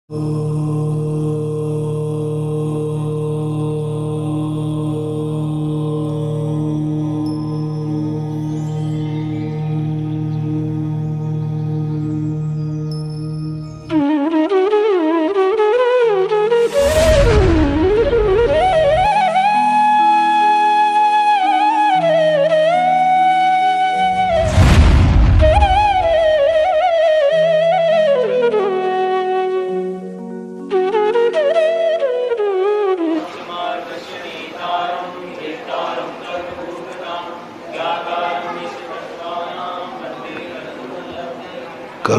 कल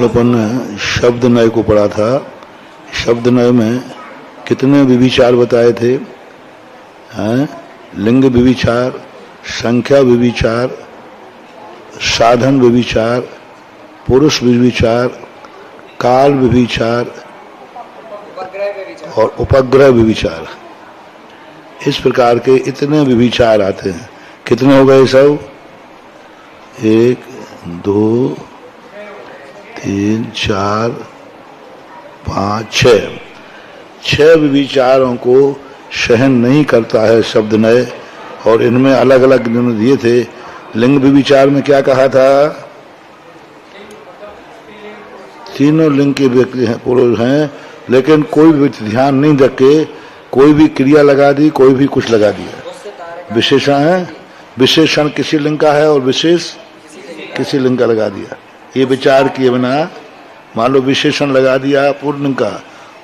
अपन शब्द नय को पढ़ा था। शब्द नय में कितने विविचार बताए थे? हैं? लिंग विविचार, संख्या विविचार, साधन विविचार, पुरुष विविचार, काल विविचार और उपग्रह विविचार। इस प्रकार के इतने विविचार आते हैं। कितने हो गए सब? 1 2 3 4 5 6 विचारों को सहन नहीं करता है शब्द नय। और इनमें अलग अलग इन्होंने दिए थे। लिंग विचार में क्या कहा था? तीनों लिंग के व्यक्ति हैं, पुरुष हैं, लेकिन कोई भी ध्यान नहीं रख के कोई भी क्रिया लगा दी, कोई भी कुछ लगा दिया। विशेषण है, विशेषण किसी लिंग का है और विशेष किसी लिंग का लगा दिया। ये विचार किए बिना मान लो विशेषण लगा दिया पुल्लिंग का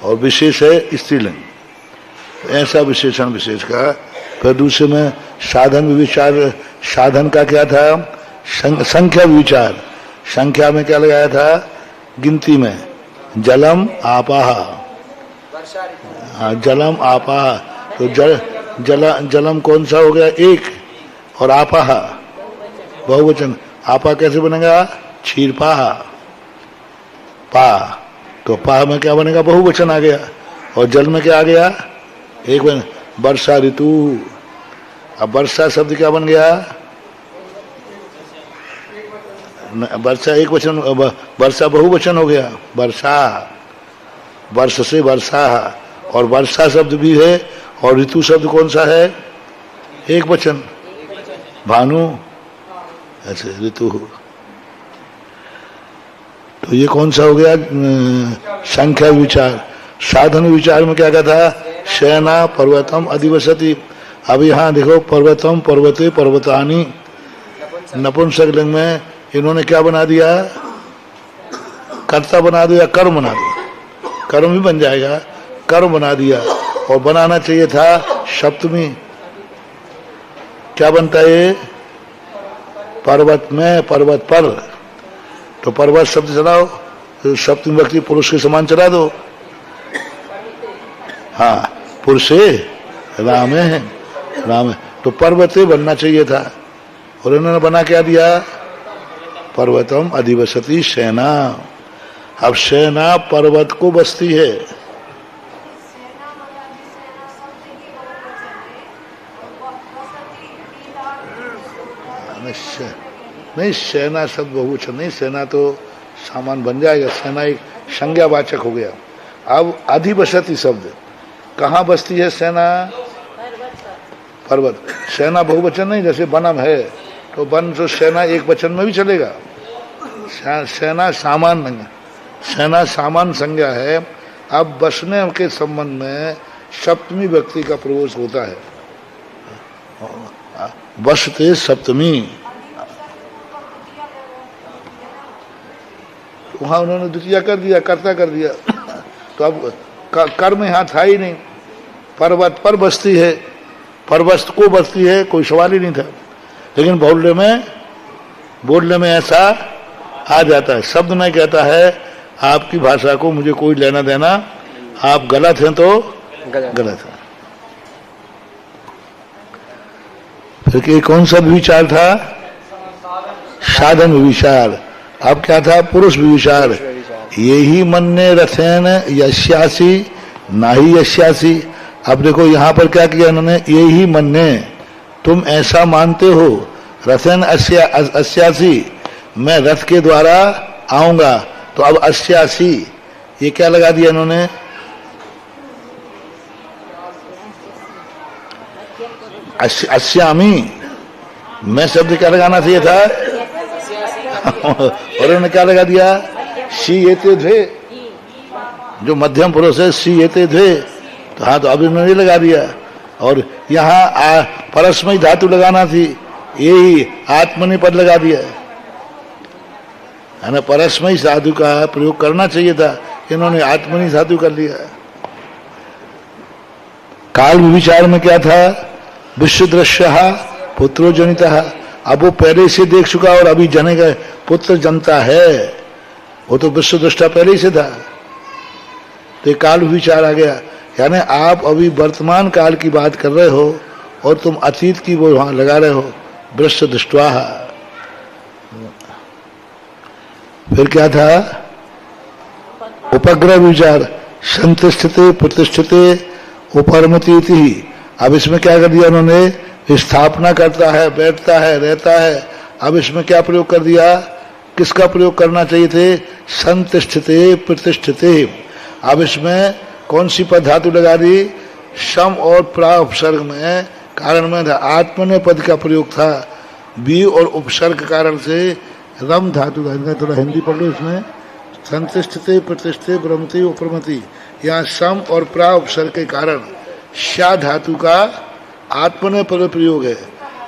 और विशेष है स्त्रीलिंग, ऐसा विशेषण विशेष का। फिर दूसरे में साधन विचार, साधन का क्या था? संख्या विचार। संख्या में क्या लगाया था? गिनती में जलम आपाह। हाँ, जलम आपाह। तो जलम कौन सा हो गया? एक। और आपाह बहुवचन। आपा कैसे बनेगा? क्षीरपाह। पा, तो पा में क्या बनेगा? बहुवचन आ गया। और जल में क्या आ गया? एक बन, वर्षा ऋतु। अब वर्षा शब्द क्या बन गया? वर्षा एक वचन, वर्षा बहुवचन हो गया। वर्षा, वर्ष से वर्षा। और वर्षा शब्द भी है। और ऋतु शब्द कौन सा है? एक वचन, भानु। ऐसे ऋतु। तो ये कौन सा हो गया? संख्या विचार। साधन विचार में क्या कहता? सेना पर्वतम अधिवसति। अब यहाँ देखो, पर्वतम पर्वते पर्वतानी। नपुंसक लिंग में इन्होंने क्या बना दिया? कर्ता बना दिया, कर्म बना दिया। कर्म भी बन जाएगा, कर्म बना दिया। और बनाना चाहिए था सप्तमी। क्या बनता है? पर्वत में, पर्वत पर। तो पर्वत शब्द चलाओ, तो सप्तमी व्यक्ति पुरुष के समान चला दो। हाँ, पुरुष राम है, राम है। तो पर्वते बनना चाहिए था। और इन्होंने बना क्या दिया? पर्वतम अधिवसति सेना। अब सेना पर्वत को बसती है। नहीं, सेना शब्द बहुवचन नहीं, सेना तो सामान बन जाएगा। सेना एक संज्ञावाचक हो गया। अब अधिवसति शब्द, कहाँ बसती है सेना? पर्वत। सेना बहुवचन नहीं, जैसे वनम है तो वन, तो सेना एक वचन में भी चलेगा। सेना सामान नहीं, सेना सामान संज्ञा है। अब बसने के संबंध में सप्तमी व्यक्ति का प्रयोग होता है। बसते सप्तमी। वहां उन्होंने द्वितीय कर दिया, कर्ता कर दिया। तो अब कर्म यहाँ था ही नहीं। पर्वत पर बसती है, पर्वत को बसती है, कोई सवाल ही नहीं था। लेकिन बोलने में ऐसा आ जाता है। शब्द नहीं कहता है आपकी भाषा को मुझे कोई लेना देना, आप गलत हैं तो गलत है। फिर कौन सा विचार था? साधन विचार। अब क्या था? पुरुष विचार। यही मन्ने रथेन यस्यासी नाही यस्यासी। अब देखो यहाँ पर क्या किया इन्होंने? यही मन्ने, तुम ऐसा मानते हो। रथेन अस्यासी, मैं रथ के द्वारा आऊंगा। तो अब अस्यासी ये क्या लगा दिया इन्होंने? अस्यामी, मैं शब्द क्या लगाना चाहिए था और उन्होंने क्या लगा दिया, सी एते थे, जो मध्यम पुरुष है सी एते थे, तो हाँ तो अभी उन्होंने लगा दिया। और यहाँ परस्मयी धातु लगाना थी, यही आत्मनि पद लगा दिया है ना। परस्मयी धातु का प्रयोग करना चाहिए था, इन्होंने आत्मनि धातु कर लिया। काल विचार में क्या था, विश्व दृश्य पुत्रो जनिता, अब वो पहले से देख चुका और अभी जनेगा, पुत्र जनता है, वो तो विश्व दृष्टा पहले ही से था, तो काल विचार आ गया। यानी आप अभी वर्तमान काल की बात कर रहे हो और तुम अतीत की वो वहां लगा रहे हो, विश्व दृष्टवा। फिर क्या था, उपग्रह विचार, संतिष्ठते प्रतिष्ठते उपरमति थी। अब इसमें क्या कर दिया उन्होंने, स्थापना करता है, बैठता है, रहता है। अब इसमें क्या प्रयोग कर दिया, किसका प्रयोग करना चाहिए थे, संतिष्ठते प्रतिष्ठते। अब इसमें कौन सी पद धातु लगा दी, सम और प्रा उपसर्ग में कारण में था, आत्मने पद का प्रयोग था, बी और उपसर्ग कारण से रम धातु का। थोड़ा हिंदी पढ़ लो इसमें, संतिष्ठते प्रतिष्ठते ब्रह्मति उपरमति, यहाँ सम और प्रा उपसर्ग के कारण शा धातु का आत्मने पद प्रयोग है,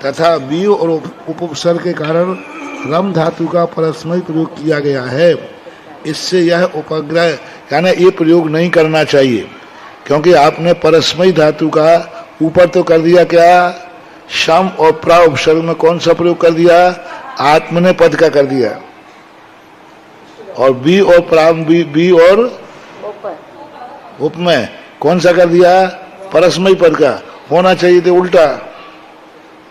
तथा बी और उपसर्ग के कारण रम धातु का परस्मय प्रयोग किया गया है। इससे यह उपग्रह यानी ये प्रयोग नहीं करना चाहिए, क्योंकि आपने परस्मय धातु का ऊपर तो कर दिया क्या, शम और प्रा उपसर्ग में कौन सा प्रयोग कर दिया, आत्मने पद का कर दिया, और बी और प्रा बी और उप में कौन सा कर दिया, परस्मय पद का। होना चाहिए थे उल्टा,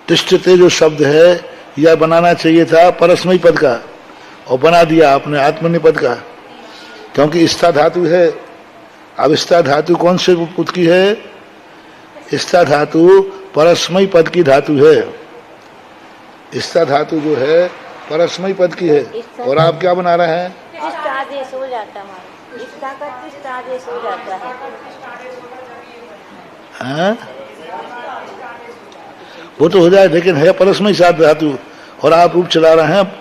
तिष्ठते जो शब्द है यह बनाना चाहिए था परस्मय पद का, और बना दिया आपने आत्मनि पद का, क्योंकि स्था धातु है। अब स्था धातु कौन से पद की है, स्था धातु परस्मय पद की धातु है। स्था धातु जो है परस्मय पद की है, और आप क्या बना रहे हैं, आदेश हो जाता है, आदेश हो जाता है। हाँ? वो तो हो जाए, लेकिन है परस्मय साथ धातु, और आप रूप चला रहे हैं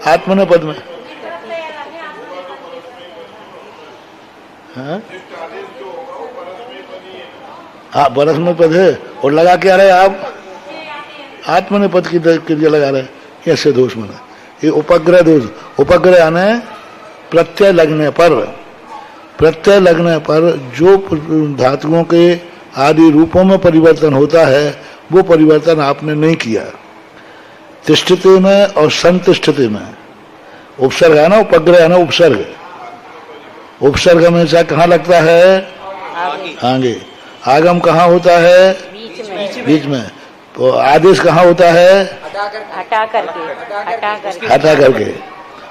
आत्मने पद में। हाँ परस्मय पद है, और लगा क्या रहे आप, आत्मने पद की क्रिया लगा रहे, कैसे दोष बना, ये उपग्रह दोष। उपग्रह यानी प्रत्यय लगने पर, प्रत्यय लगने पर जो धातुओं के आदि रूपों में परिवर्तन होता है वो परिवर्तन आपने नहीं किया। तिष्ठते में और संतिष्ठते में उपसर्ग है ना, उपग्रह है ना उपसर्ग, उपसर्ग हमेशा कहाँ लगता है, आगे। आगम कहाँ होता है, बीच में। तो आदेश कहाँ होता है, हटा करके, हटा करके।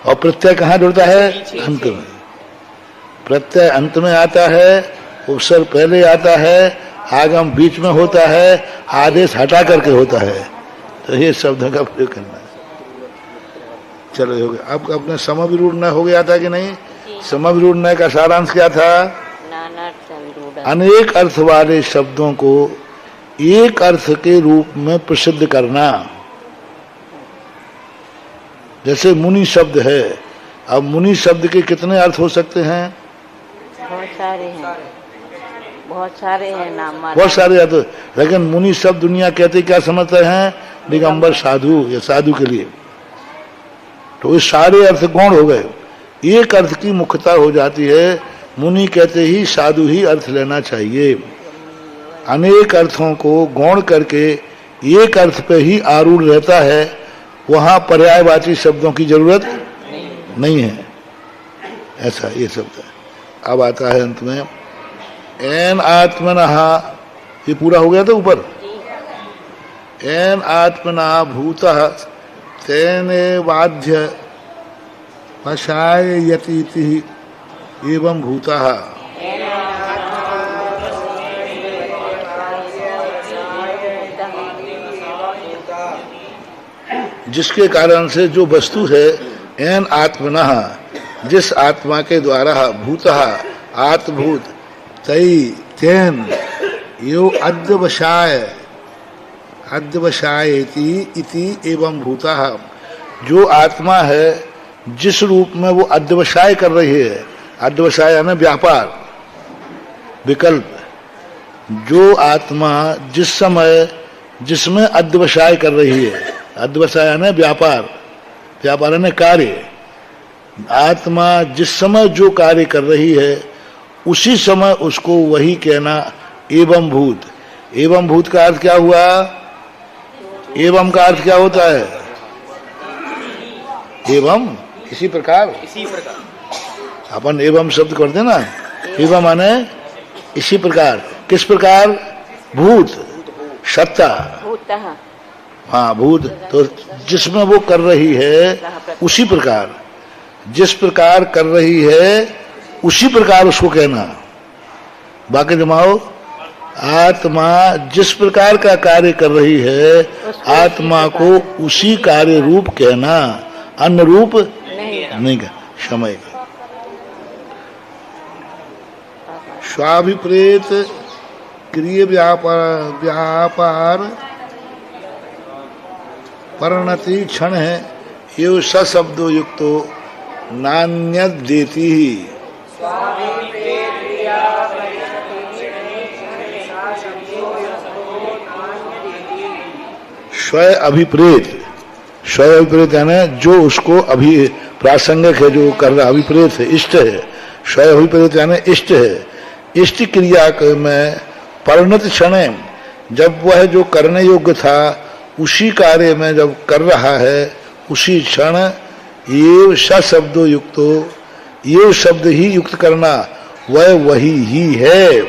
और प्रत्यय कहाँ जुड़ता है, अंत में। प्रत्यय अंत में आता है, उपसर्ग पहले आता है, आगम बीच में होता है, आदेश हटा करके होता है। तो ये शब्दों का प्रयोग करना है। चलो हो गया। अब अपने समविरूढ़ न हो गया था कि नहीं, समविरूढ़ न का सारांश क्या था, अनेक अर्थ वाले शब्दों को एक अर्थ के रूप में प्रसिद्ध करना। जैसे मुनि शब्द है, अब मुनि शब्द के कितने अर्थ हो सकते हैं, बहुत सारे हैं, बहुत सारे हैं नाम, बहुत सारे अर्थ। लेकिन मुनि शब्द दुनिया कहते क्या समझते हैं, दिगंबर साधु या साधु के लिए। तो ये सारे अर्थ गौण हो गए, एक अर्थ की मुख्यता हो जाती है। मुनि कहते ही साधु ही अर्थ लेना चाहिए। अनेक अर्थों को गौण करके एक अर्थ पे ही आरूढ़ रहता है, वहां पर्यायवाची शब्दों की जरूरत नहीं है। ऐसा ये शब्द है। अब आता है अंत में एन आत्मनः, ये पूरा हो गया था ऊपर। एन आत्मनः भूतः तेने बाध्य वशायतीति एवं भूतः। जिसके कारण से जो वस्तु है, एन आत्मनः, जिस आत्मा के द्वारा, भूतः आत्मभूत, तई तेन यो अद्वशाय, अध्यवसायति इति एवं भूतः, जो आत्मा है जिस रूप में वो अध्यवसाय कर रही है, अध्यवसाय यानी व्यापार, विकल्प, जो आत्मा जिस समय जिसमें अध्यवसाय कर रही है, अध्यवसाय यानी व्यापार, व्यापार यानी कार्य, आत्मा जिस समय जो कार्य कर रही है उसी समय उसको वही कहना एवं भूत। एवं भूत का अर्थ क्या हुआ? एवं का अर्थ क्या होता है? एवं इसी प्रकार, अपन एवं शब्द करते ना, एवं माने इसी प्रकार, किस प्रकार? भूत, सत्ता, हाँ भूत, तो जिसमें वो कर रही है उसी प्रकार, जिस प्रकार कर रही है उसी प्रकार उसको कहना। बाकी जमाओ, आत्मा जिस प्रकार का कार्य कर रही है आत्मा को उसी कार्य रूप कहना, अन्य रूप नहीं का समय का। स्वाभिप्रेत क्रिय व्यापार परिणति क्षण है, ये सशब्दो युक्तो नान्यत देती ही। स्वय अभिप्रेत, स्वय अभिप्रेत यानी जो उसको अभी प्रासंगिक है, जो कर रहा अभिप्रेत है, इष्ट है। स्वय अभिप्रेत यानी इष्ट है। इष्ट क्रिया में परिणत क्षण, जब वह जो करने योग्य था उसी कार्य में जब कर रहा है उसी क्षण ये शब्दों युक्तो, ये शब्द ही युक्त करना, वह वही ही है,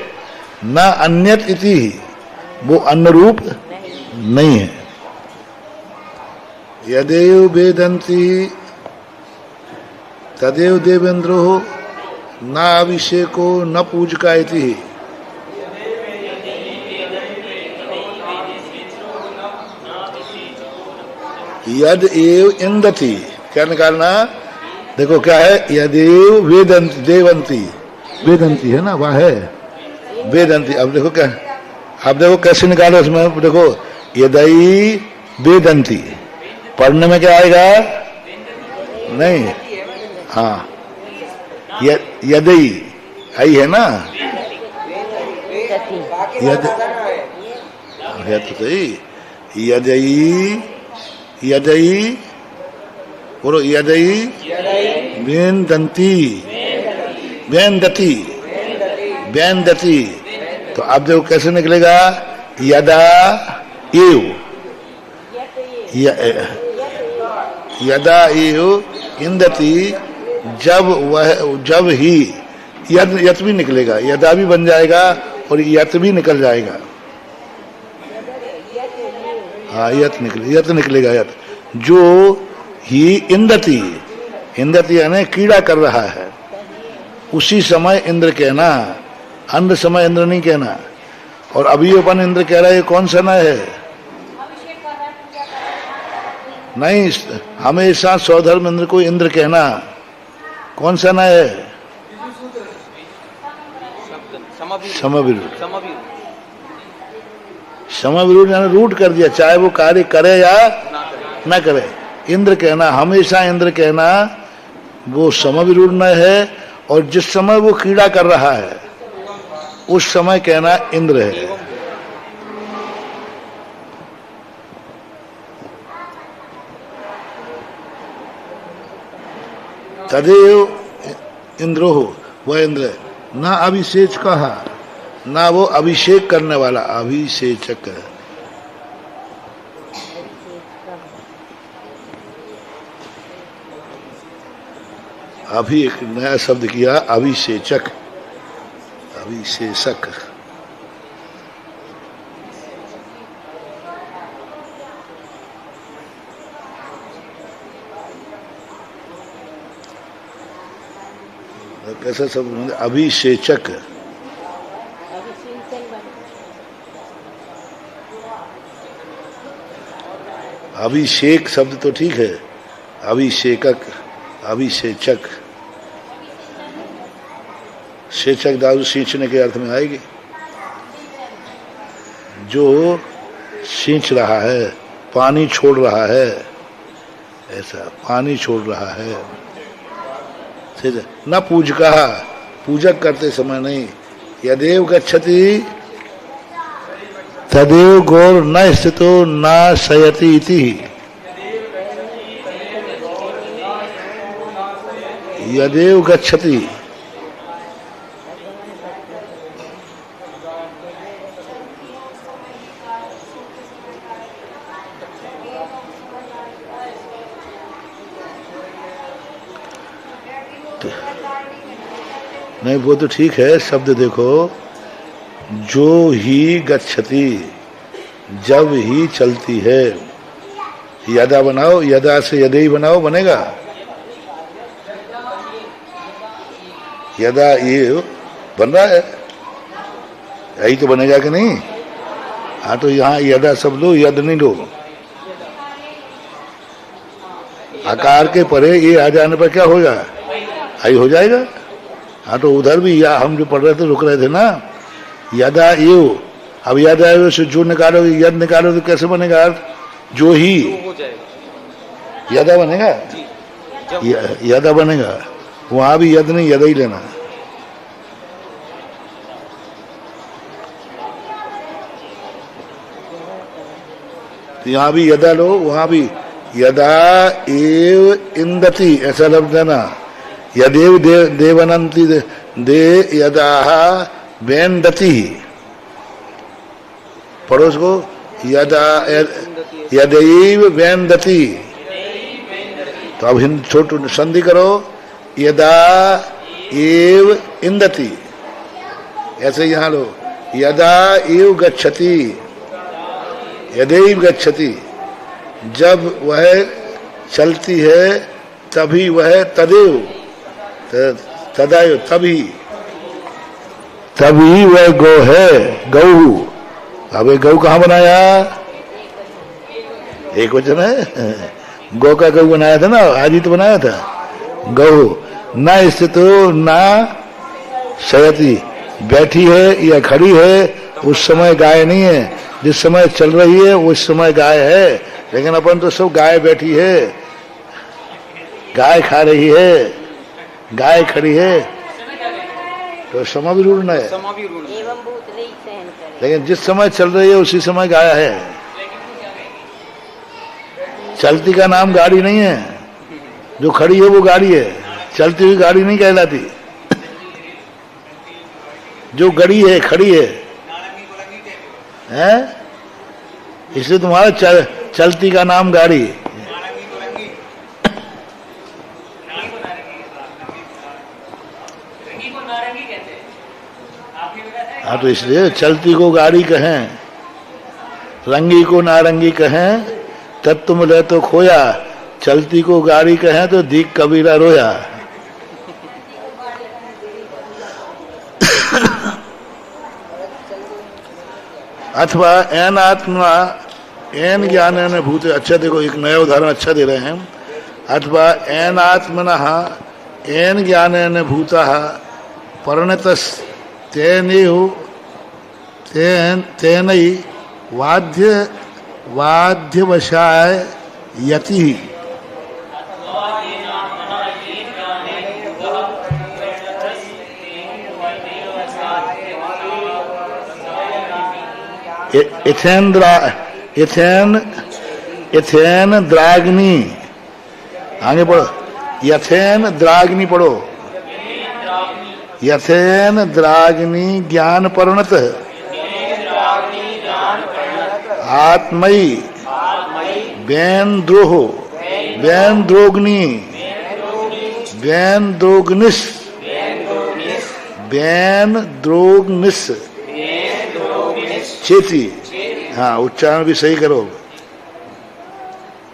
न अन्यत इति, वो अन्य रूप नहीं है। यदेव वेदन्ति तदेव देवेंद्रो न अभिषेको न पूजका इति। यद एव इंदति, क्या निकालना? देखो क्या है? यदेव वेदंती, देवंती, वेदंती है ना, वह है वेदंती। अब देखो क्या, अब देखो कैसे निकालो उसमें, देखो यदई वेदंती, पढ़ने में क्या आएगा? नहीं, हाँ यदई आई है ना, यद है तो सही, यदई, यदई बोलो, यदई वेदंती, वेदती, वेदती। तो अब देखो कैसे निकलेगा? यदा एव, यदा एव इंदति, जब वह, जब ही, यद, यत भी निकलेगा, यदा भी बन जाएगा और यत भी निकल जाएगा। हाँ यत निकले, यत निकलेगा, यत, जो ही इंदति, इंदति यानी कीड़ा कर रहा है, उसी समय इंद्र कहना, अन्य समय इंद्र नहीं कहना। और अभी अपन इंद्र कह रहा है, कौन सा न है? नहीं, हमेशा सौधर्म इंद्र को इंद्र कहना, कौन सा न है? समविरूढ़, समविरूढ़ यानी रूढ़ कर दिया, चाहे वो कार्य करे या ना करे, इंद्र कहना, हमेशा इंद्र कहना, वो समविरूढ़ न है। और जिस समय वो कीड़ा कर रहा है उस समय कहना इंद्र है। तदेव इंद्रो हो, वह इंद्र, ना अभिषेक कहा, ना वो अभिषेक करने वाला, अभिषेचक है। अभी एक नया शब्द किया, अभिषेचक, अभिषेचक। कैसा शब्द? अभिषेचक। अभिषेक शब्द तो ठीक है, अभिषेकक, अभिषेचक, सेचक दारू सींचने के अर्थ में आएगी। जो सींच रहा है, पानी छोड़ रहा है, ऐसा पानी छोड़ रहा है। ठीक है न पूजका, पूजक करते समय नहीं। यदेव गच्छति तदेव गौर न स्थितो न शयति इति। यदेव गच्छति नहीं, वो तो ठीक है, शब्द देखो, जो ही गच्छति, जब ही चलती है। यदा बनाओ, यदा से यदि बनाओ, बनेगा। यदा ये बन रहा है, यही तो बनेगा कि नहीं? हाँ, तो यहाँ यदा सब लो, यद नहीं लो। आकार के परे ये आ जाने पर क्या होगा? आई हो जाएगा। हाँ, तो उधर भी या हम जो पढ़ रहे थे, रुक रहे थे ना, यदा यो। अब यदा यो से जो निकालोगे, यद निकालोगे तो कैसे बनेगा? जो ही यदा बनेगा, यदा बनेगा। वहां भी यद नहीं, यदा ही लेना। तो यहाँ भी यदा लो, वहां भी यदा एव इंदति, ऐसा लफ्ज देना। यदेव देवनंती दे यदा वेन्दति। पड़ोस को यदा यदैव वेन्दति। तो अब हिंद छोटू संधि करो, यदा एव इंदति। ऐसे यहाँ लो, यदा एव गच्छति, यदैव गच्छति। जब वह चलती है तभी वह तदेव, तदायो तभी, तभी वह गौ है, गौ। अब गौ कहाँ बनाया? एक वचन है, गौ का गौ बनाया था ना, आज ही तो बनाया था। गौ न स्थितो न शयति, बैठी है या खड़ी है उस समय गाय नहीं है, जिस समय चल रही है उस समय गाय है। लेकिन अपन तो सब गाय बैठी है, गाय खा रही है, गाय खड़ी है, तो समय भी ढूंढना है। लेकिन जिस समय चल रही है उसी समय गाय है। चलती का नाम गाड़ी नहीं है, जो खड़ी है वो गाड़ी है, चलती हुई गाड़ी नहीं कहलाती। जो गड़ी है, खड़ी है, हैं? इसलिए तुम्हारा चलती का नाम गाड़ी। हाँ, तो इसलिए चलती को गाड़ी कहें, रंगी को नारंगी कहें, तत्व मिले तो खोया। चलती को गाड़ी कहें तो दीक कबीरा रोया। अथवा एन आत्मा एन ज्ञान एन भूत। अच्छा देखो, एक नया उदाहरण अच्छा दे रहे हैं। अथवा एन आत्मनः एन ज्ञान एन भूतः परिणतस् तेनै वाद्यवशाय यति। इथेन द्राग्नि, आगे पढ़ो, यथेन द्राग्नि पढ़ो। यथेन द्राग्नि ज्ञान परिणत आत्मयी वेन्द्रोह वेन्द्रोग्नि वेन्द्रोग्निस वेन्द्रोग्निस चेती। हाँ, उच्चारण भी सही करो।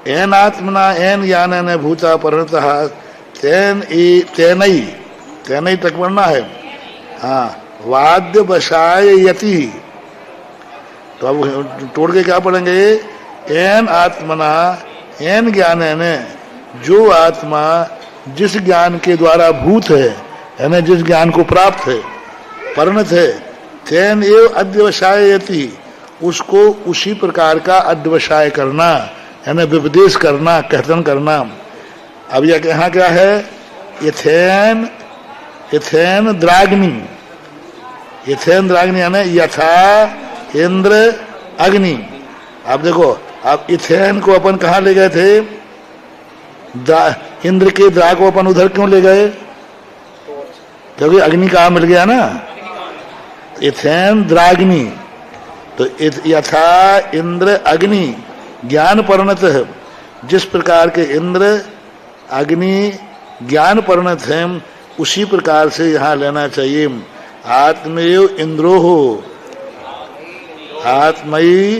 एन आत्मना एन ज्ञान भूता परिणतः तेनई, तेनई तक पढ़ना है। हाँ, वाद्य वशाय यति। तो अब तोड़ के क्या पढ़ेंगे? एन आत्मना एन ज्ञान, जो आत्मा जिस ज्ञान के द्वारा भूत है, यानी जिस ज्ञान को प्राप्त है, परिणत है, तेन एव अध्यवसायति, उसको उसी प्रकार का अध्यवसाय करना, यानी विपदेश करना, कथन करना। अब यह यहाँ क्या है? इथेन इथेन द्राग्नि, इथेन द्राग्नि यानी यथा इंद्र अग्नि। अब देखो, अब इथेन को अपन कहाँ ले गए थे? इंद्र के द्रा को अपन उधर क्यों ले गए? क्योंकि अग्नि कहाँ मिल गया ना, इथेन द्राग्नि। तो यथा इंद्र अग्नि ज्ञान परिणत है, जिस प्रकार के इंद्र अग्नि ज्ञान परिणत है, उसी प्रकार से यहाँ लेना चाहिए। आत्मेव इंद्रो हो, आत्मयी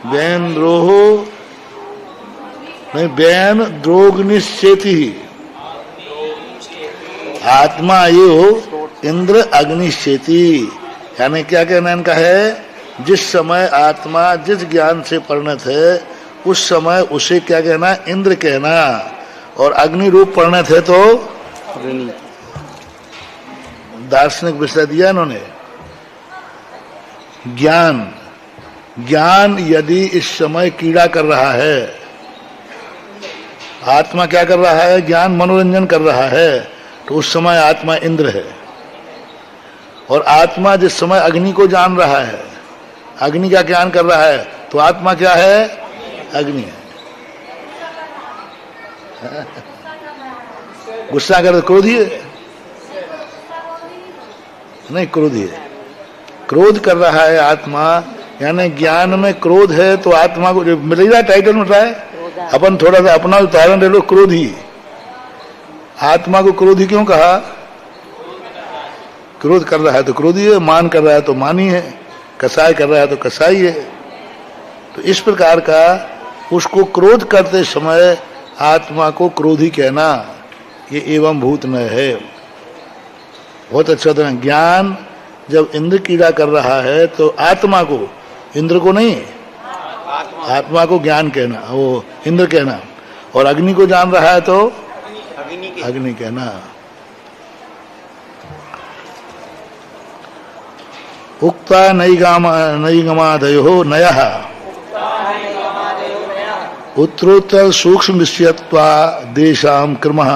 वेन्द्रो हो, नहीं बैन द्रोग्निश्चेति, आत्मा ये हो इंद्र अग्निश्चेति। यानी क्या कहना इनका है? जिस समय आत्मा जिस ज्ञान से परिणत है, उस समय उसे क्या कहना? इंद्र कहना। और अग्नि रूप परिणत है तो दार्शनिक विषय दिया इन्होंने। ज्ञान, ज्ञान यदि इस समय कीड़ा कर रहा है, आत्मा क्या कर रहा है? ज्ञान मनोरंजन कर रहा है, तो उस समय आत्मा इंद्र है। और आत्मा जिस समय अग्नि को जान रहा है, अग्नि का ज्ञान कर रहा है, तो आत्मा क्या है? अग्नि है। गुस्सा कर क्रोधी है? नहीं, क्रोधी है। क्रोध कर रहा है आत्मा, यानी ज्ञान में क्रोध है, तो आत्मा को जो मिलेगा टाइटल मिल रहा है। अपन थोड़ा सा अपना उदाहरण ले लो, क्रोधी। आत्मा को क्रोधी क्यों कहा? क्रोध कर रहा है तो क्रोधी है, मान कर रहा है तो मानी है, कसाई कर रहा है तो कसाई है। तो इस प्रकार का उसको क्रोध करते समय आत्मा को क्रोधी कहना, ये एवं भूत न है। बहुत अच्छा तरह ज्ञान जब इंद्र कीड़ा कर रहा है, तो आत्मा को, इंद्र को नहीं, आत्मा को ज्ञान कहना, वो इंद्र कहना। और अग्नि को जान रहा है तो अग्नि कहना। उक्ता नैगमादयो नयः उत्तरोत्तर सूक्ष्म विषयत्वा देशाम क्रमः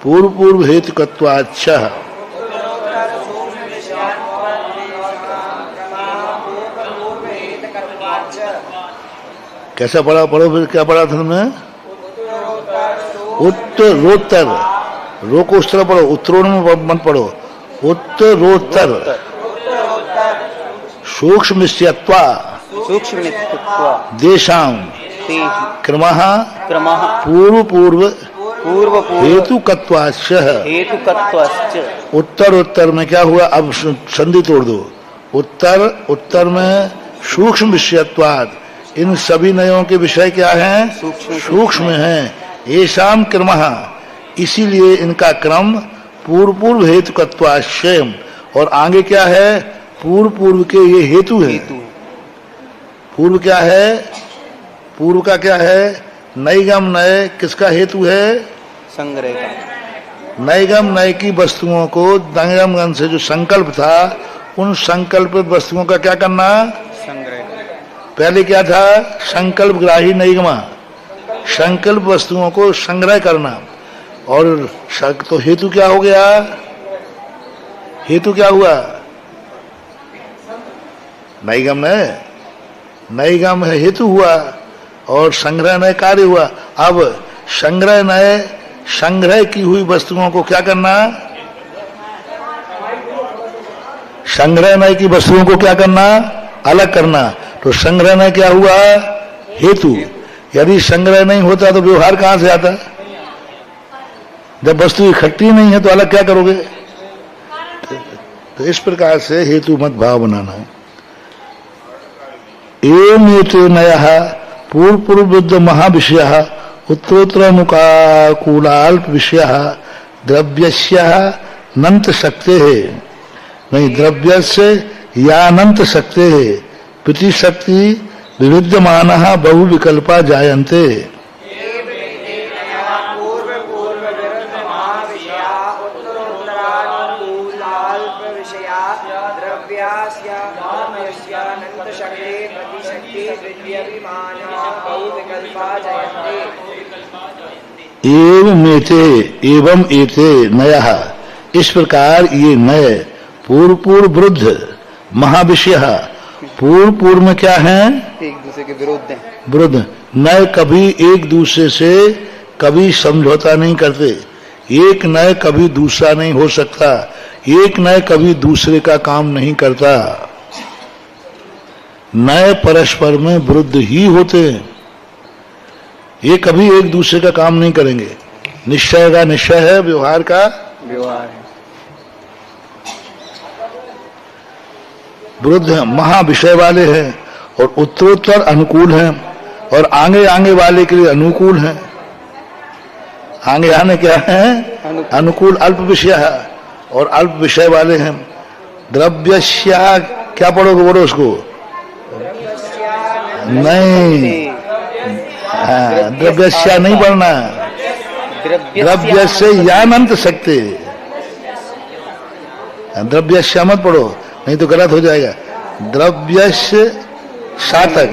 पूर्व पूर्व हेतुकत्वाच्च। कैसा पढ़ा? पढ़ो फिर, क्या पढ़ा था तुमने? उत्तरोत्तर, रो को उस तरह पढ़ो, उत्तरोण में मत पढ़ो। उत्तरोत्तर सूक्ष्म निश्चयत्वा देशाम क्रमः पूर्व पूर्व हेतुकत्वाच्च। उत्तर उत्तर में क्या हुआ? अब संधि तोड़ दो। उत्तर उत्तर में सूक्ष्म विषयत्वात्, इन सभी नयों के विषय क्या हैं? सूक्ष्म हैं। येषाम क्रमः, इसीलिए इनका क्रम पूर्व पूर्व हेतुकत्वाश्चय। और आगे क्या है? पूर्व पूर्व के ये हेतु है। पूर्व क्या है? पूर्व का क्या है? नैगम नय किसका हेतु है? संग्रह का। नैगम नय की वस्तुओं को नैगम गण से जो संकल्प था, उन संकल्पित वस्तुओं का क्या करना? संग्रह। पहले क्या था? संकल्प ग्राही नैगमा, संकल्प वस्तुओं को संग्रह करना। और तो हेतु क्या हो गया? हेतु क्या हुआ? नैगम नय, नैगम हेतु हुआ और संग्रह नय कार्य हुआ। अब संग्रह नय, संग्रह की हुई वस्तुओं को क्या करना? संग्रह नय की वस्तुओं को क्या करना? अलग करना। तो संग्रह नय क्या हुआ? हेतु। यदि संग्रह नहीं होता तो व्यवहार कहां से आता? जब वस्तु इकट्ठी नहीं है तो अलग क्या करोगे? तो इस प्रकार से हेतु मत भाव बनाना है। एवं नयः पूर्व पूर्व बुद्ध महाविषयः उत्तरोत्तर मुकाकूलाल्प विषयः द्रव्यस्यः नंत शक्ते है, नहीं द्रव्यस्य या नंत शक्ते है प्रतिशक्ति विविद्यमानः बहुविकल्पा जायन्ते। एवं एते नयः, इस प्रकार ये नय पूर्व पूर्व वृद्ध महाविषय, पूर्व पूर्व में क्या है? एक दूसरे के विरुद्ध हैं। वृद्ध नय कभी एक दूसरे से कभी समझौता नहीं करते, एक नय कभी दूसरा नहीं हो सकता, एक नय कभी दूसरे का काम नहीं करता। नय परस्पर में विरुद्ध ही होते हैं, ये कभी एक दूसरे का काम नहीं करेंगे। निश्चय का निश्चय है, व्यवहार का व्यवहार है। विरुद्ध है, महाविषय वाले हैं और उत्तरोत्तर अनुकूल हैं, और आगे आगे वाले के लिए अनुकूल हैं। आगे आने क्या है? अनुकूल अल्प विषय है, और अल्प विषय वाले हैं। द्रव्यस्या क्या पढ़ोगे? बोलो उसको नहीं, द्रव्यस्या नहीं पढ़ना, द्रव्यस्य यानंत शक्ति, द्रव्यस्य मत पढ़ो नहीं तो गलत हो जाएगा। द्रव्यस्य सातक,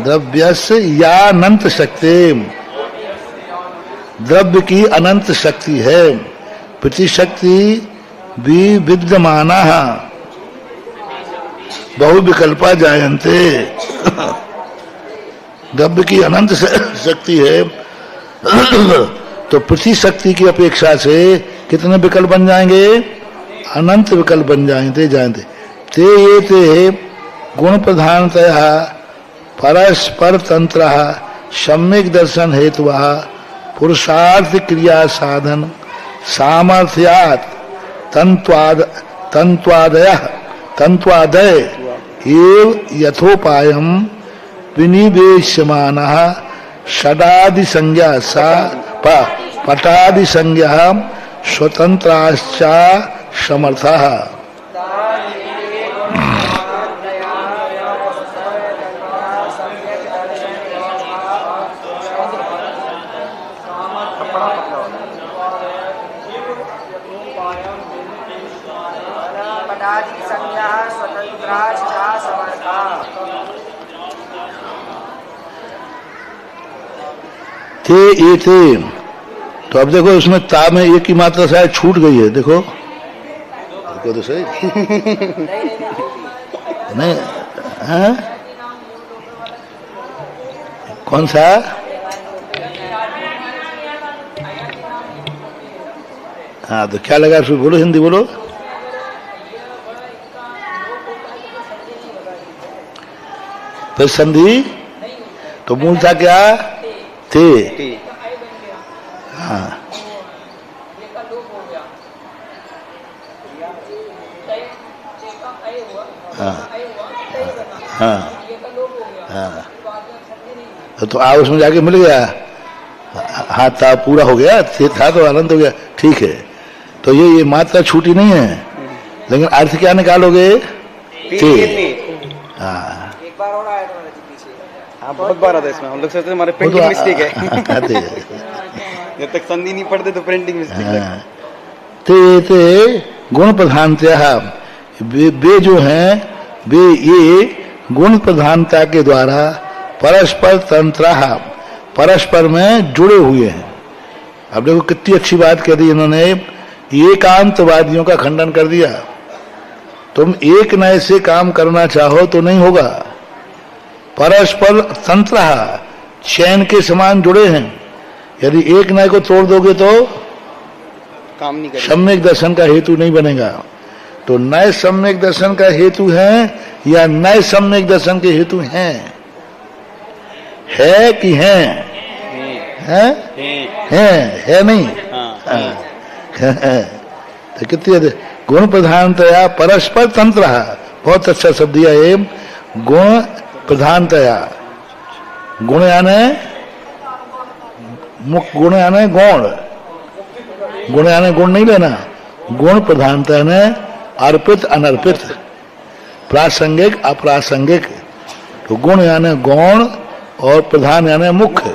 द्रव्यस्य यानंत शक्ति, द्रव्य की अनंत शक्ति है। प्रतिशक्ति भी विद्यमाना बहुविकल्पा जायन्ते, द्रव्य की अनंत शक्ति है तो प्रतिशक्ति की अपेक्षा से कितने विकल्प बन जाएंगे? अनंत विकल्प बन जाएंगे। ते ये ते गुण प्रधानतया परस्पर तंत्र सम्यक दर्शन हेतु पुरुषार्थ क्रिया साधन सामर्थ्यात् तंत्वादय एव यथोपायम विनिवेश्यमानः षडादि संज्ञा सा पटादि संज्ञा स्वतंत्राश्च समर्थः। ते ये थे, तो अब देखो उसमें ता में एक की मात्रा शायद छूट गई है। देखो देखो तो सही नहीं है? कौन सा? हाँ तो क्या लगा उसमें? बोलो हिंदी बोलो। फिर संधि तो मूल था क्या? थे। हाँ हाँ हाँ हाँ तो आ उसमें जाके मिल गया। हाँ था पूरा हो गया, था तो आनंद हो गया, ठीक है। तो ये मात्रा छूटी नहीं है, लेकिन अर्थ क्या निकालोगे? थे। हाँ बहुत बार आता है इसमें, हम लोग सोचते हैं हमारे प्रिंटिंग मिस्टेक है। जब तक संधि नहीं पढ़ते तो प्रिंटिंग मिस्टेक। ते गुण प्रधानतया, वे जो हैं वे ये गुण प्रधानता के द्वारा परस्पर तंत्र, परस्पर में जुड़े हुए हैं। अब देखो कितनी अच्छी बात कह दी इन्होंने, एकांतवादियों का खंडन कर दिया। तुम एक नए से काम करना चाहो तो नहीं होगा, परस्पर तंत्र चैन के समान जुड़े हैं। यदि एक नए को तोड़ दोगे तो काम नहीं करेगा, सम्यक दर्शन का हेतु नहीं बनेगा। तो नए सम्यक दर्शन का हेतु है या नए सम्यक दर्शन के हेतु हैं? है कि हैं? है नहीं? तो कितनी गुण प्रधानतया परस्पर तंत्र, बहुत अच्छा शब्द दिया है। गुण प्रधानतया, गुण यानी मुख्य, गुण यानी गौण, गुण यानी गुण नहीं लेना। गुण प्रधानता ने अर्पित अनर्पित, प्रासंगिक अप्रासंगिक। तो गुण यानी गौण और प्रधान यानी मुख्य।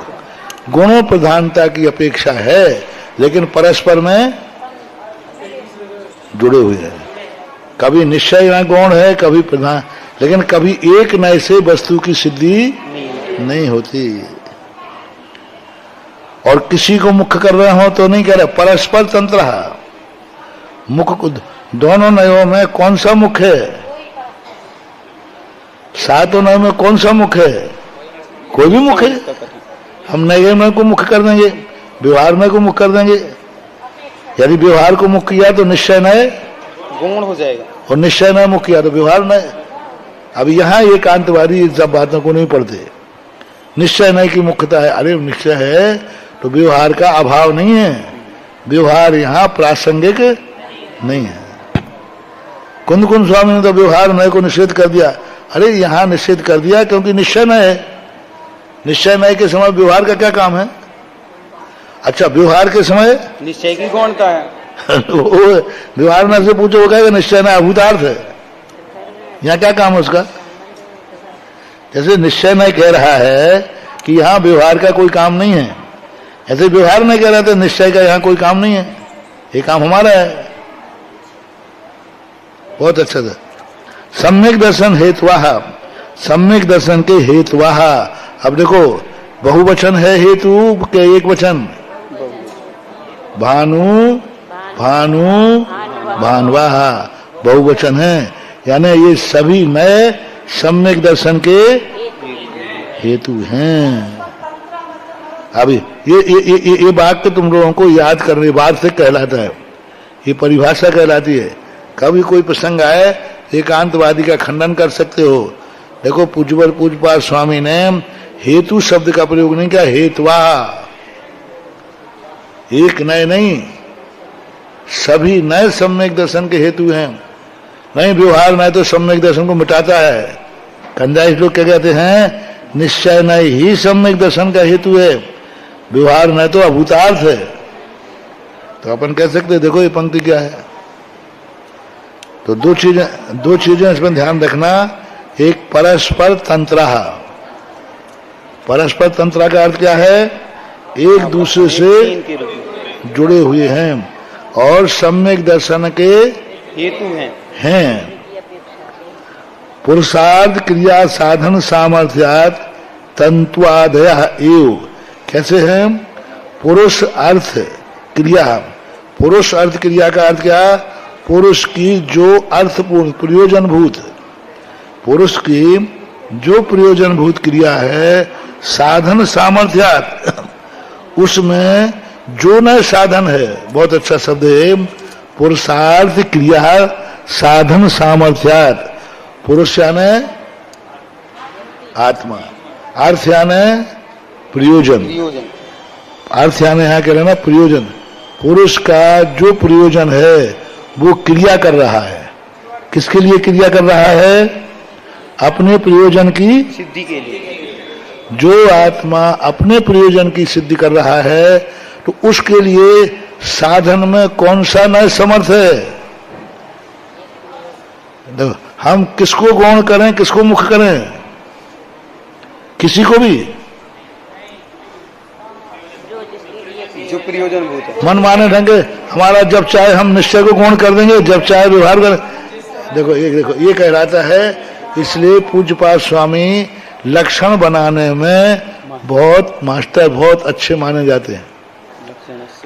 गुणों प्रधानता की अपेक्षा है, लेकिन परस्पर में जुड़े हुए हैं। कभी निश्चय में गौण है, कभी प्रधान, लेकिन कभी एक नए से वस्तु की सिद्धि नहीं होती। और किसी को मुख्य कर रहे हो तो नहीं कह रहे, परस्पर तंत्र मुख्य दोनों नयों में कौन सा मुख्य है? सातों नयों में कौन सा मुख्य है? कोई भी मुख्य है। हम नए में को मुख्य कर देंगे, व्यवहार में को मुख्य कर देंगे। यदि व्यवहार को मुख्य किया तो निश्चय नए गौण हो जाएगा, और निश्चय नए मुख्य किया तो व्यवहार नए। अब यहाँ एकांतवादी सब बातों को नहीं पढ़ते। निश्चय नए की मुख्यता है, अरे निश्चय है तो व्यवहार का अभाव नहीं है, व्यवहार यहाँ प्रासंगिक नहीं है। कुंद कुंद स्वामी ने तो व्यवहार नए को निषेध कर दिया। अरे यहाँ निषेध कर दिया क्योंकि निश्चय नए है। निश्चय नए के समय व्यवहार का क्या काम है? अच्छा, व्यवहार के समय निश्चय की गौणता है। व्यवहार में से पूछो, वो कहेगा निश्चय नए अभूतार्थ है, यहाँ क्या काम है उसका? जैसे निश्चय नए कह रहा है कि यहाँ व्यवहार का कोई काम नहीं है, ऐसे व्यवहार में कह रहा था निश्चय का यहाँ कोई काम नहीं है, ये काम हमारा है। बहुत अच्छा था। सम्यक दर्शन हेतुवाह, सम्यक दर्शन के हेतुवाह। अब देखो, बहुवचन है हेतु के एक वचन? भानु भानु भानवाह, बहुवचन है, यानी ये सभी नए सम्यक दर्शन के हेतु हैं। अभी ये वाक्य तुम लोगों को याद करने बाद से कहलाता है, ये परिभाषा कहलाती है। कभी कोई प्रसंग आए एकांतवादी का खंडन कर सकते हो। देखो, पूज्यपाद स्वामी ने हेतु शब्द का प्रयोग नहीं किया, हेतुवा। एक नए नहीं, सभी नए सम्यक दर्शन के हेतु हैं। नहीं, व्यवहार नए तो सम्यक दर्शन को मिटाता है। कंजाइश लोग क्या कहते हैं? निश्चय नए ही सम्यक दर्शन का हेतु है, व्यवहार नए तो अभूतार्थ है। तो अपन कह सकते हैं, देखो ये पंक्ति क्या है। तो दो चीजें इसमें ध्यान रखना। एक परस्पर तंत्र, परस्पर तंत्र का अर्थ क्या है? एक दूसरे से जुड़े हुए हैं और सम्यक दर्शन के हेतु हैं। पुरुषार्थ क्रिया साधन सामर्थ्यात् तंत्वादय एव। कैसे हैं? पुरुष अर्थ क्रिया, पुरुष अर्थ क्रिया का अर्थ क्या? पुरुष की जो अर्थपूर्ण प्रयोजनभूत, पुरुष की जो प्रयोजनभूत क्रिया है, साधन सामर्थ्यात्, उसमें जो नए साधन है। बहुत अच्छा शब्द है, पुरुषार्थ क्रिया साधन सामर्थ्यात्। पुरुष यानी आत्मा, अर्थ यानी प्रयोजन, अर्थ यानी यहाँ कह रहे ना प्रयोजन। पुरुष का जो प्रयोजन है वो क्रिया कर रहा है। किसके लिए क्रिया कर रहा है? अपने प्रयोजन की सिद्धि के लिए। जो आत्मा अपने प्रयोजन की सिद्धि कर रहा है तो उसके लिए साधन में कौन सा नए समर्थ है? देखो, हम किसको गौण करें, किसको मुख्य करें? किसी को भी जो प्रयोजनभूत है, मन माने ढंग हमारा, जब चाहे हम निश्चय को गौण कर देंगे, जब चाहे व्यवहार करें। देखो ये कहलाता है। इसलिए पूज्यपाद स्वामी लक्षण बनाने में बहुत मास्टर, बहुत अच्छे माने जाते हैं।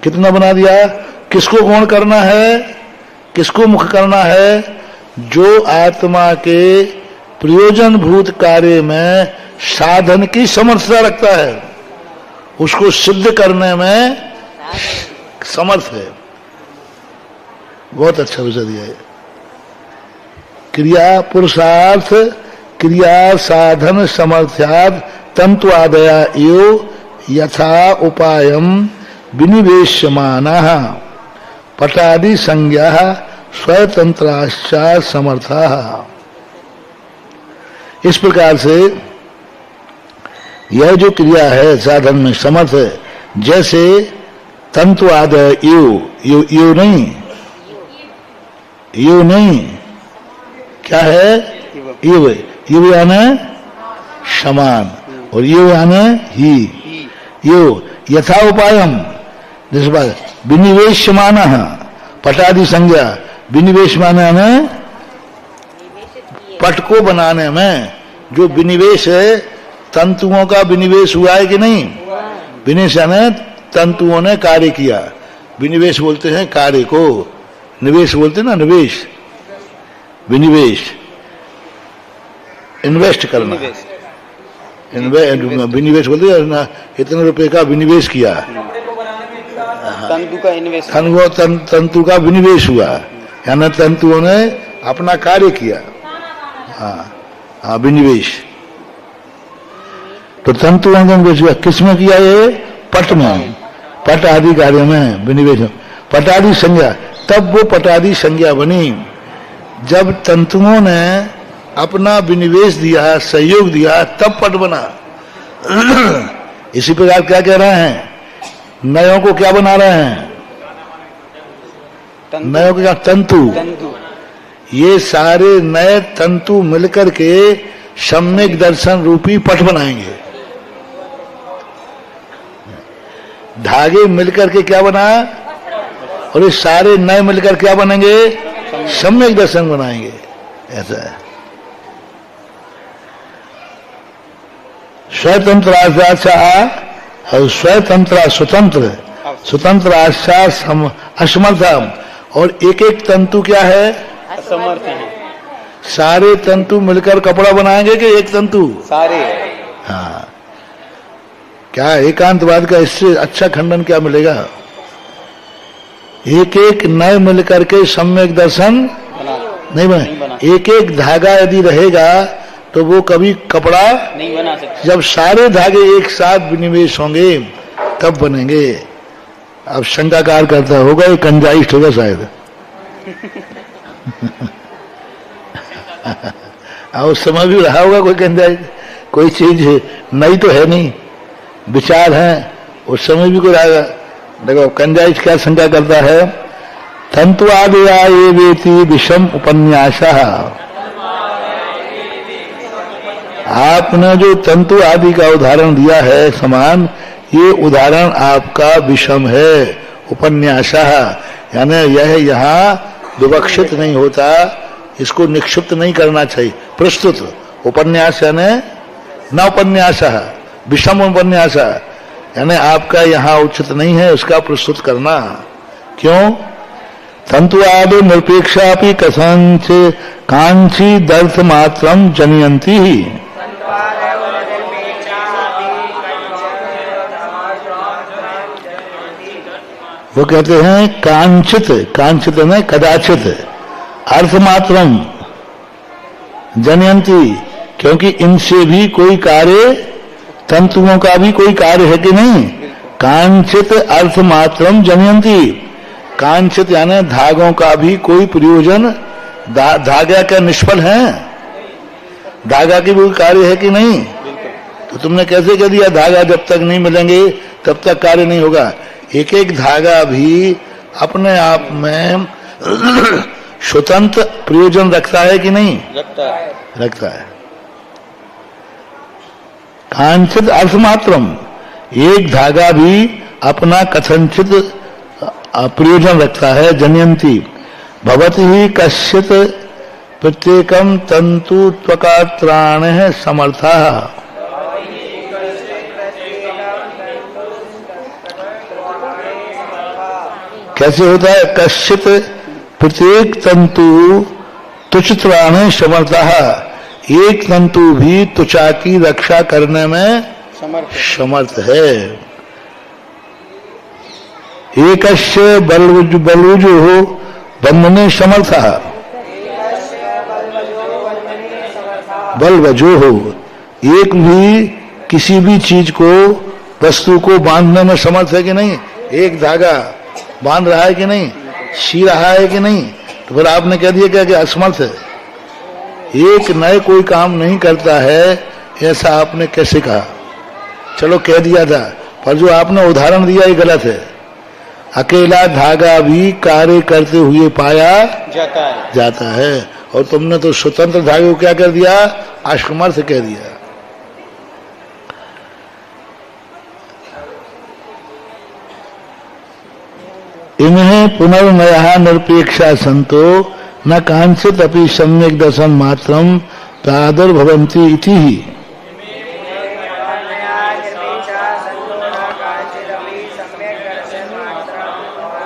कितना बना दिया? किसको गौण करना है, किसको मुख्य करना है? जो आत्मा के प्रयोजनभूत कार्य में साधन की समर्थता रखता है, उसको सिद्ध करने में समर्थ है। बहुत अच्छा विषय दिया है। क्रिया पुरुषार्थ क्रिया साधन समर्थ्यात् तंत्वादया एव यथा उपायम विनिवेश्यमानः पटादि संज्ञा स्वतंत्राश्चा समर्थः। इस प्रकार से यह जो क्रिया है साधन में समर्थ है। जैसे तंतु आदय यू नहीं क्या है? यू यानी समान और यू यानी ही। यू यथा उपायम, जिस बात विनिवेश्यमान पटादि संज्ञा, विनिवेश माने पट को बनाने में जो विनिवेश है, तंतुओं का विनिवेश हुआ है कि नहीं? विनिवेश यानी तंतुओं ने कार्य किया। विनिवेश बोलते हैं कार्य को, निवेश बोलते हैं ना, निवेश, विनिवेश, इन्वेस्ट करना, विनिवेश बोलते हैं ना, इतने रुपए का विनिवेश किया, तंतु का इन्वेस्ट, तंतु का विनिवेश हुआ, यानी तंतुओं ने अपना कार्य किया। हाँ, विनिवेश। तो तंतुओं का निवेश हुआ किसमें किया? ये पट में, पट आदि कार्य में विनिवेश, पटादि संज्ञा। तब वो पटादि संज्ञा बनी जब तंतुओं ने अपना विनिवेश दिया, सहयोग दिया, तब पट बना। इसी प्रकार क्या कह रहे हैं? नयों को क्या बना रहे हैं? नयों को क्या? तंतु। ये सारे नए तंतु मिलकर के सम्यक दर्शन रूपी पट बनाएंगे। धागे मिलकर के क्या बना? और ये सारे नए मिलकर क्या बनेंगे? सम्यक दर्शन बनाएंगे। ऐसा है। स्वतंत्र आशा और स्वतंत्र स्वतंत्र, स्वतंत्र आशा असमर्थम। और एक एक तंतु क्या है? असमर्थ है। सारे तंतु मिलकर कपड़ा बनाएंगे कि एक तंतु? सारे। हाँ, क्या एकांतवाद का इससे अच्छा खंडन क्या मिलेगा? एक एक नए मिलकर के सम्यक दर्शन नहीं बना। एक एक धागा यदि रहेगा तो वो कभी कपड़ा नहीं बना सकते। जब सारे धागे एक साथ विनिवेश होंगे तब बनेंगे। अब शंकाकार करता होगा, ये कंजाइस्ट होगा शायद। उस समय भी रहा होगा कोई कंजाइस्ट, कोई चीज नई तो है नहीं, विचार है, उस समय भी कोई रहेगा। देखो कंजाइश क्या शंका करता है? तंतु आदिया ये वेति विषम उपन्यासा। आपने जो तंतु आदि का उदाहरण दिया है समान, ये उदाहरण आपका विषम है, उपन्यासा, यानी यह यहाँ विवक्षित नहीं होता, इसको निक्षिप्त नहीं करना चाहिए। प्रस्तुत उपन्यास यानी न उपन्यास, विषम उपन्यास यानी आपका यहाँ उचित नहीं है उसका प्रस्तुत करना। क्यों? तंतु आदि निरपेक्षा भी कथंच कांची दर्थ मात्रम जनयंती ही। वो कहते हैं कांचित, कांचित में कदाचित, अर्थमात्रम जनयंती, क्योंकि इनसे भी कोई कार्य, तंतुओं का भी कोई कार्य है कि नहीं? कांचित अर्थमात्रम जनयंती। कांचित यानी धागों का भी कोई प्रयोजन, धागा क्या निष्फल है? धागा की भी कार्य है कि नहीं? तो तुमने कैसे कह दिया धागा जब तक नहीं मिलेंगे तब तक कार्य नहीं होगा? एक एक धागा भी अपने आप में स्वतंत्र प्रयोजन रखता है कि नहीं? रखता है। कांचित अर्थमात्रम, एक धागा भी अपना कथनचित प्रयोजन रखता है। जनयंती भवति ही कश्चित प्रत्येकम तंतु त्वकात्राण समर्था। कैसे होता है? कश्चित प्रत्येक तंतु तुच्छत्राण समर्था, एक तंतु भी त्वचा की रक्षा करने में समर्थ है। एकस्य बलवजो हो बंधने समर्थ, बलवजो हो, एक भी किसी भी चीज को, वस्तु को बांधने में समर्थ है कि नहीं? एक धागा बांध रहा है कि नहीं? सी रहा है कि नहीं? तो फिर आपने कह दिया क्या कि असमर्थ है, एक नए कोई काम नहीं करता है, ऐसा आपने कैसे कहा? चलो कह दिया था, पर जो आपने उदाहरण दिया ये गलत है। अकेला धागा भी कार्य करते हुए पाया जाता है और तुमने तो स्वतंत्र धागे को क्या कर दिया? असमर्थ कह दिया। इन्हें पुनर्नया निरपेक्षा संतो न कांचित अपि सम्यक दर्शन मात्रम प्रादुर्भवन्ति इति ही।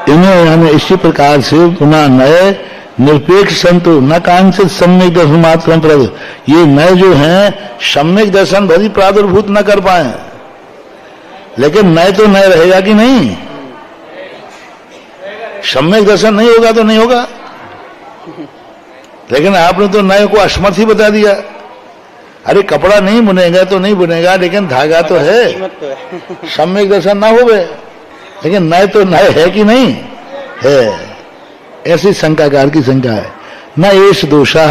इन्हें यानी इसी प्रकार से पुनः नए निरपेक्ष संतो न कांचित सम्यक दर्शन मात्र प्रद, ये नए जो हैं सम्यक दर्शन भरी प्रादुर्भूत न कर पाए, लेकिन नए तो नए रहेगा कि नहीं? सम्यक दर्शन नहीं होगा तो नहीं होगा, लेकिन आपने तो नए को असमर्थ ही बता दिया। अरे कपड़ा नहीं बुनेगा तो नहीं बुनेगा, लेकिन धागा तो है, सम्यक दर्शन ना हो गए, लेकिन नए तो नए है कि नहीं है। ऐसी शंकाकार की शंका है। न एष दोषा,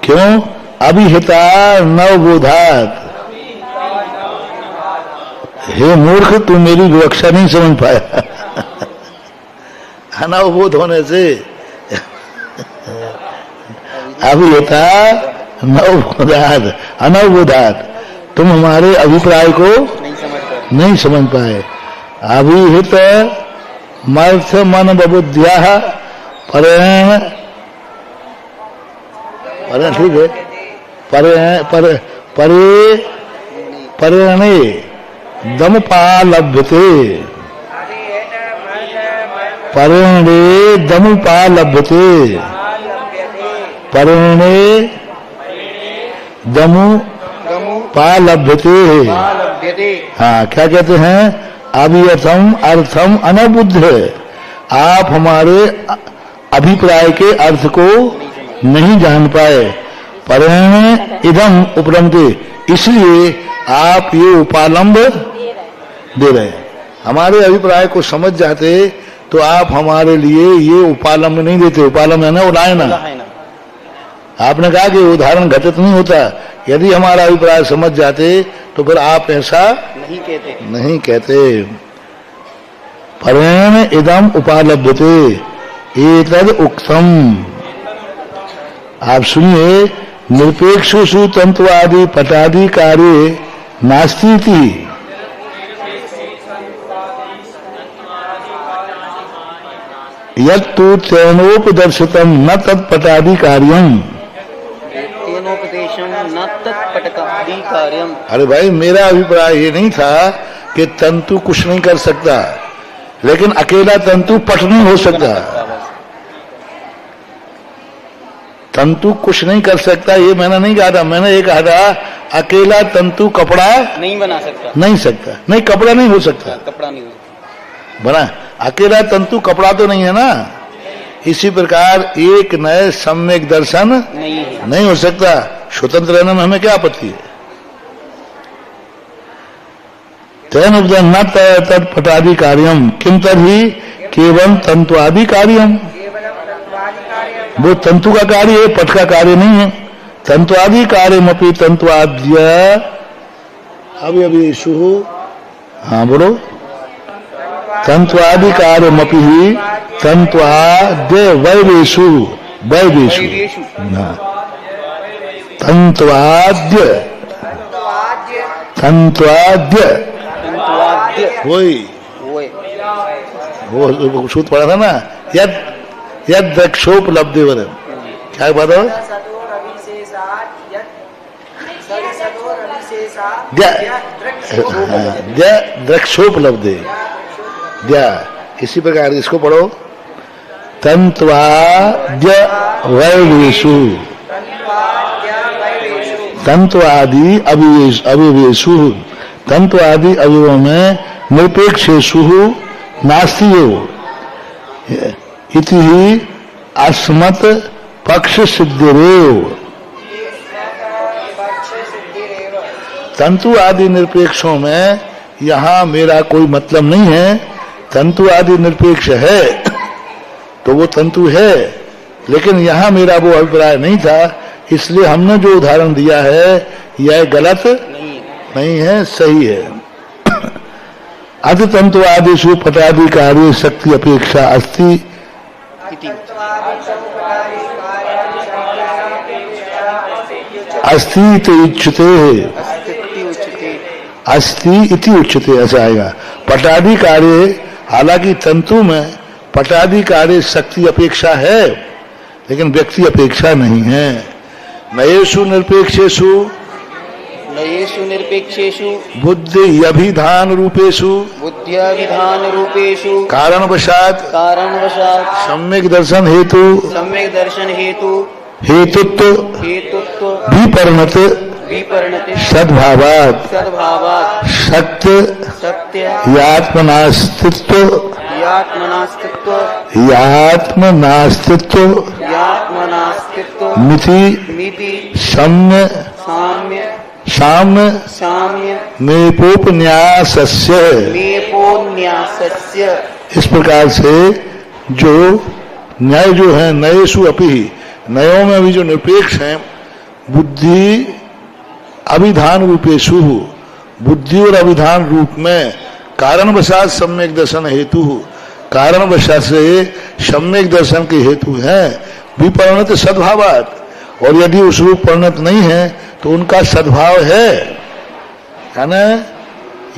क्यों? अभिहिता नवबोधात। हे मूर्ख, तू मेरी विवक्षा नहीं समझ पाया। अनवबोध होने से अभिहिता नवबोधात, अनवबोधात, तुम हमारे अभिप्राय को नहीं समझ पाए। अभिहित मर्थ मन बबुद्ध्या परेण, ठीक है, परेणे दमुपालभ्यते, परेणे दमुपालभ्यते, परेणे दमुपालभ्यते। हाँ, क्या कहते हैं? अभियथम अर्थम अनबुद्ध, आप हमारे अभिप्राय के अर्थ को नहीं जान पाए। परेण इदम उपलम्बते, इसलिए आप ये उपालंब दे रहे हैं। हमारे अभिप्राय को समझ जाते तो आप हमारे लिए ये उपालंब नहीं देते। उपालंब है ना उदाहरण, आपने कहा कि उदाहरण घटित नहीं होता। यदि हमारा अभिप्राय समझ जाते तो फिर आप ऐसा नहीं कहते। परेण इदम उपालभ्यते एतद उक्तम। आप सुनिए, निरपेक्षुषु तंत्वादि पटादि कार्ये नास्ति इति। यत्तु तेनोपदर्शितम न तत्पटादि कार्यम। अरे भाई, मेरा अभिप्राय ये नहीं था कि तंतु कुछ नहीं कर सकता, लेकिन अकेला तंतु पट नहीं हो सकता। तंतु कुछ नहीं कर सकता ये मैंने नहीं कहा था। मैंने ये कहा था अकेला तंतु कपड़ा नहीं बना सकता, नहीं कपड़ा नहीं हो सकता, कपड़ा नहीं बना। अकेला तंतु कपड़ा तो नहीं है ना। इसी प्रकार एक नए सम्यक दर्शन नहीं हो सकता। स्वतंत्र रहने में हमें क्या आपत्ति है? तेन न तत्पटादि कार्यम किम तभी केवल तंतुआदि कार्यम। वो तंतु का कार्य है, पट का कार्य नहीं है। तंतुआदि कार्यमपि तंतुआद्य अभिवेशु। हाँ बोलो। तंतुआदि कार्यमपि ही तंतुआद्य वैवेशु, वैवेशु। तंतुआद्य, तंतुआद्य वही वो सूत्र पढ़ा था ना, यद द्रक्षोपलब्धि वर। क्या बात है? द्रक्षोपलब्धि। इसी प्रकार इसको पढ़ो, तंत्वाद्य वैवेशु, तंत्वादि अविवेशु, तंत्वादि अवयवों में निरपेक्षेषु नास्तियो इति ही अस्मत् पक्ष सिद्धिरेव। तंतु आदि निरपेक्षों में यहाँ मेरा कोई मतलब नहीं है। तंतु आदि निरपेक्ष है तो वो तंतु है, लेकिन यहाँ मेरा वो अभिप्राय नहीं था। इसलिए हमने जो उदाहरण दिया है यह गलत नहीं है, सही है। अध तंतु आदिषु पटादि कार्य शक्ति अपेक्षा अस्ति। अस्ति इति उच्यते, अस्ति इति उच्यते, ऐसा आएगा। पटादि कार्य, हालांकि तंतु में पटादि कार्य शक्ति अपेक्षा है, लेकिन व्यक्ति अपेक्षा नहीं है। नयेषु निरपेक्षेषु नयेषु निरपेक्षेषु बुद्धि अभिधान रूपेषु बुद्ध्याभिधान रूपेषु कारणवशात सम्यक दर्शन हेतु हेतुत्व विपरिणत सद्भावात् सत्य यात्मनास्तित्व मिति साम्य मेपोपन्यासस्य इस प्रकार से जो न्याय जो है नयेषु अपि नयों में भी जो निरपेक्ष हैं बुद्धि अभिधान रूपेषु बुद्धि और अभिधान रूप में कारणवशात सम्यक दर्शन हेतु कारणवशात से सम्यक दर्शन के हेतु हैं विपरिणत सद्भावात और यदि उस रूप परिणत नहीं है तो उनका सद्भाव है ना।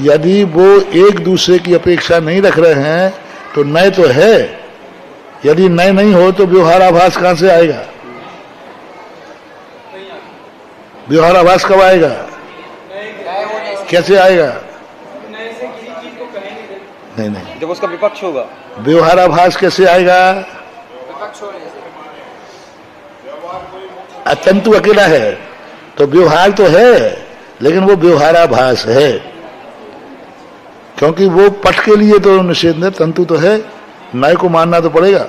यदि वो एक दूसरे की अपेक्षा नहीं रख रहे हैं तो नय तो है, यदि नय नहीं हो तो व्यवहाराभास कहां से आएगा? व्यवहाराभास कब आएगा? कैसे आएगा? नहीं जब उसका विपक्ष होगा। व्यवहाराभास कैसे आएगा? तंतु अकेला है तो व्यवहार तो है लेकिन वो व्यवहाराभास है, क्योंकि वो पट के लिए तो निषेध है, तंतु तो है, न्याय को मानना तो पड़ेगा।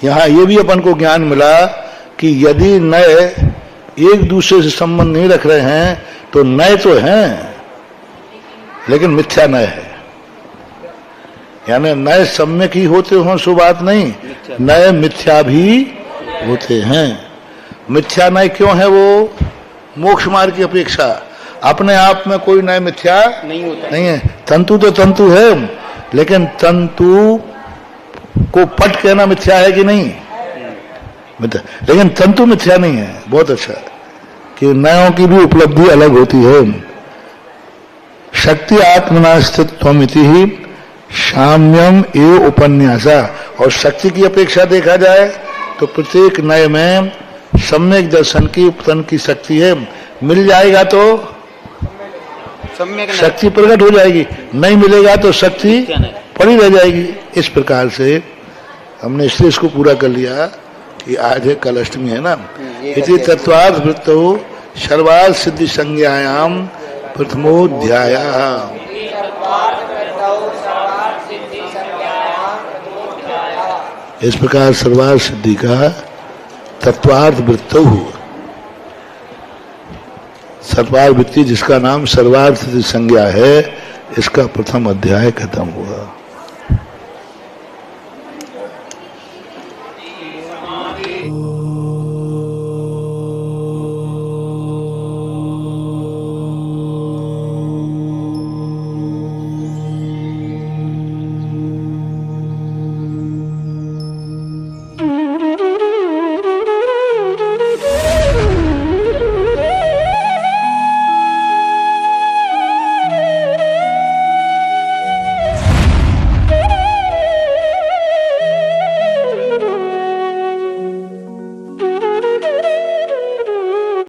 यहां ये भी अपन को ज्ञान मिला कि यदि नय एक दूसरे से संबंध नहीं रख रहे हैं तो नय तो हैं लेकिन मिथ्या नय है, यानी नय सम्यक ही होते हों सो बात नहीं, नय मिथ्या भी होते हैं। मिथ्या नय क्यों है? वो मोक्ष मार्ग की अपेक्षा अपने आप में कोई नय मिथ्या नहीं है। तंतु तो तंतु है लेकिन तंतु को पट कहना मिथ्या है कि नहीं? लेकिन तंतु मिथ्या नहीं है। बहुत अच्छा कि नयों की भी उपलब्धि अलग होती है। शक्ति आत्मनास्तित्वमिति ही साम्यम एव उपन्यासा, और शक्ति की अपेक्षा देखा जाए तो प्रत्येक नय में सम्यक दर्शन की उपतन की शक्ति है। मिल जाएगा तो शक्ति प्रकट हो जाएगी, नहीं मिलेगा तो शक्ति पड़ी रह जाएगी। इस प्रकार से हमने इसलिए इसको पूरा कर लिया कि आज है कल अष्टमी है ना। इति तत्वार्थ वृत्तो सर्वार्थ सिद्धि संज्ञायाम प्रथमोध्याय। इस प्रकार सर्वार्थ सिद्धि का तत्वार्थ वृत्तो सर्वार्थ वृत्ति जिसका नाम सर्वार्थ सिद्धि संज्ञा है, इसका प्रथम अध्याय खत्म हुआ।